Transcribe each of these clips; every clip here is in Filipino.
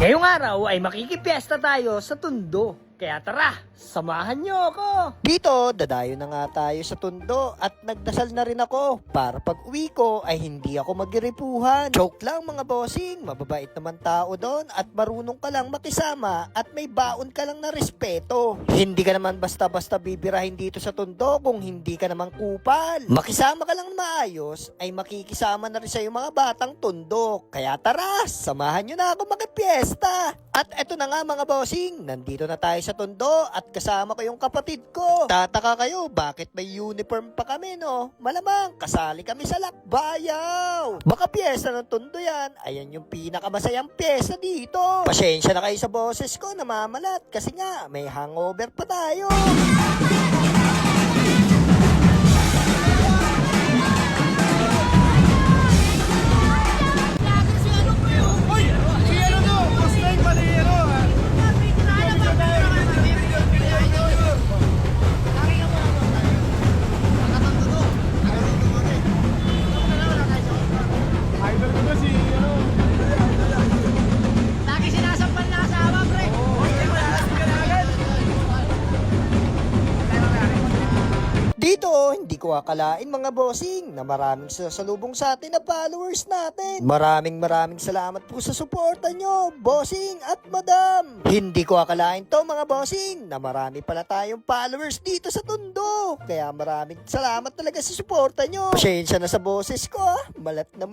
Ngayong araw ay makikipiesta tayo sa Tondo. Kaya tara, samahan nyo ako! Dito, dadayo na nga tayo sa Tondo at nagdasal na rin ako para pag uwi ko ay hindi ako magiripuhan. Joke lang mga bossing, mababait naman tao doon at marunong ka lang makisama at may baon ka lang na respeto. Hindi ka naman basta-basta bibirahin dito sa Tondo kung hindi ka naman kupal. Makisama ka lang maayos ay makikisama na rin sa mga batang Tondo. Kaya tara, samahan nyo na ako makipiesta. At eto na nga mga bossing, nandito na tayo sa Tondo at kasama ko yung kapatid ko. Tataka kayo, bakit may uniform pa kami no? Malamang, kasali kami sa lakbayaw. Baka piyesta ng Tondo yan. Ayan yung pinakamasayang piyesta dito. Pasensya na kayo sa boses ko, namamalat. Kasi nga, may hangover pa tayo. Dito, hindi ko akalain mga bossing na maraming sasalubong sa atin na followers natin. Maraming salamat po sa suporta nyo, bossing at madam. Hindi ko akalain to mga bossing na marami pala tayong followers dito sa Tondo. Kaya maraming salamat talaga sa suporta nyo. Pasensya na sa boses ko, malat na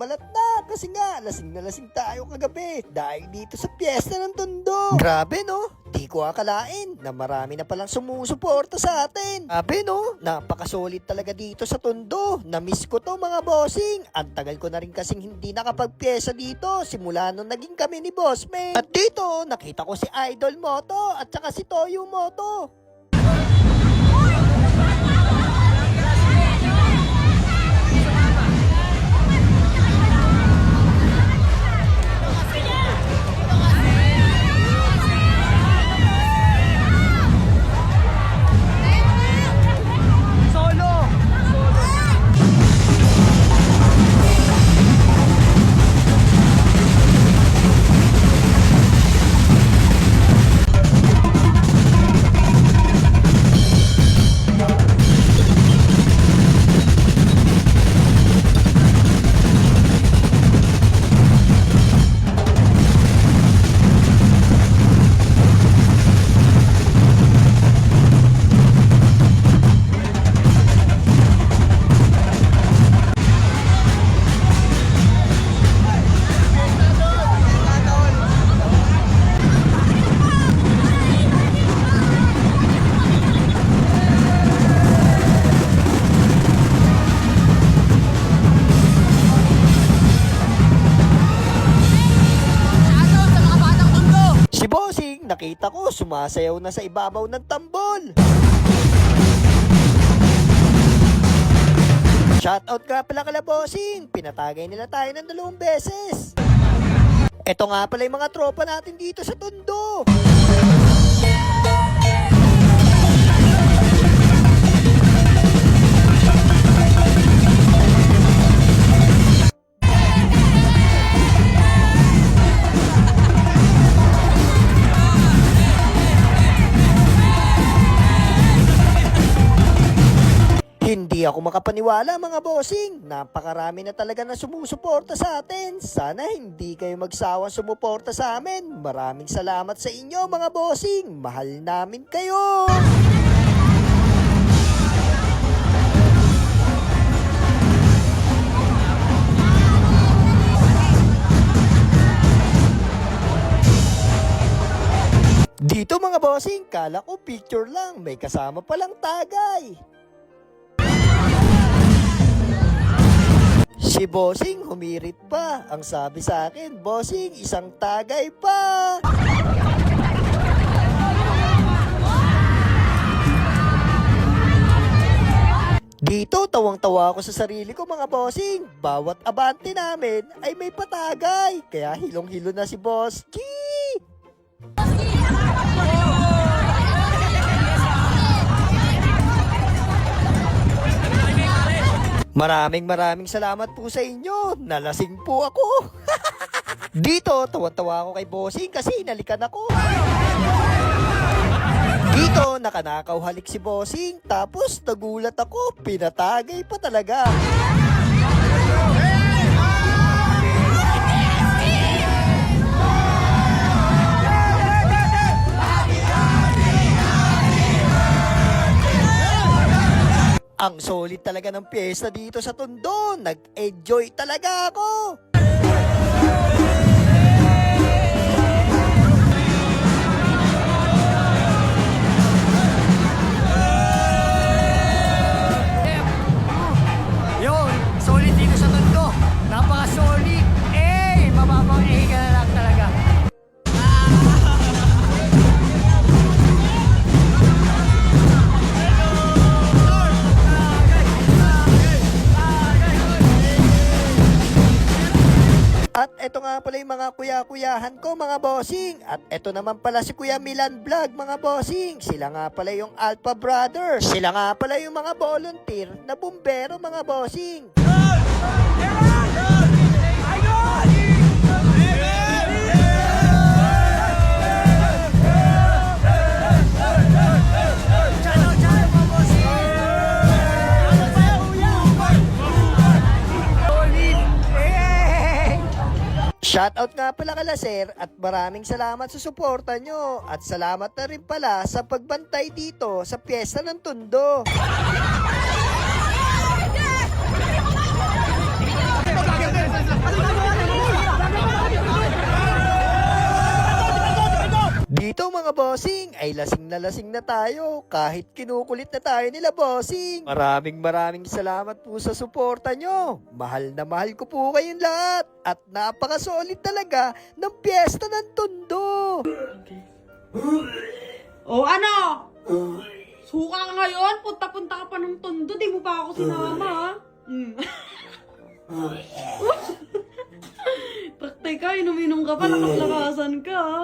kasi nga lasing na lasing tayo kagabi dahil dito sa piyesta ng Tondo. Grabe no? Di ko akalain na marami na palang sumusuporta sa atin. Grabe no? Napakasolid talaga dito sa Tondo. Na-miss ko to mga bossing. Ang tagal ko na rin kasing hindi nakapagpiyesa dito simula nung naging kami ni Bossman. At dito, nakita ko si Idol Moto at saka si Toyo Moto. Nakita ko, sumasayaw na sa ibabaw ng tambol. Shoutout ka pala kala bossing. Pinatagay nila tayo ng 2 beses. Ito nga pala yung mga tropa natin dito sa Tondo. Hindi ako makapaniwala mga bossing. Napakarami na talaga na sumusuporta sa atin. Sana hindi kayo magsawang sumuporta sa amin. Maraming salamat sa inyo mga bossing. Mahal namin kayo. Dito mga bossing, kala ko picture lang. May kasama palang tagay. Si bossing humirit pa. Ang sabi sa akin, bossing, isang tagay pa. Dito, tawang-tawa ako sa sarili ko mga bossing. Bawat abante namin ay may patagay. Kaya hilong-hilo na si Boss G. Maraming salamat po sa inyo. Nalasing po ako. Dito, tawa-tawa ako kay bossing kasi nalikan ako. Dito, nakanakaw halik si bossing, tapos nagulat ako, pinatagay pa talaga. Ang solid talaga ng piyesta dito sa Tondo. Nag-enjoy talaga ako. Yun, solid dito sa Tondo. Napaka-solid. Mababang ka na lang talaga. At eto nga pala yung mga kuya-kuyahan ko mga bossing. At eto naman pala si Kuya Milan Vlog mga bossing. Sila nga pala yung Alpha Brothers. Sila nga pala yung mga volunteer na bumbero mga bossing. Shoutout nga pala kala sir at maraming salamat sa suporta nyo at salamat na rin pala sa pagbantay dito sa piyesta ng Tondo. Dito mga bossing ay lasing na tayo kahit kinukulit na tayo nila bossing. Maraming salamat po sa suporta nyo. Mahal na mahal ko po kayong lahat at napaka-solid talaga ng piyesta ng Tondo. O ano? Suka ka ngayon? Punta-punta ka pa ng Tondo, di mo pa ako sinama, ha? Praktika, inom-inom ka pa, lakas-lakasan ka, ha?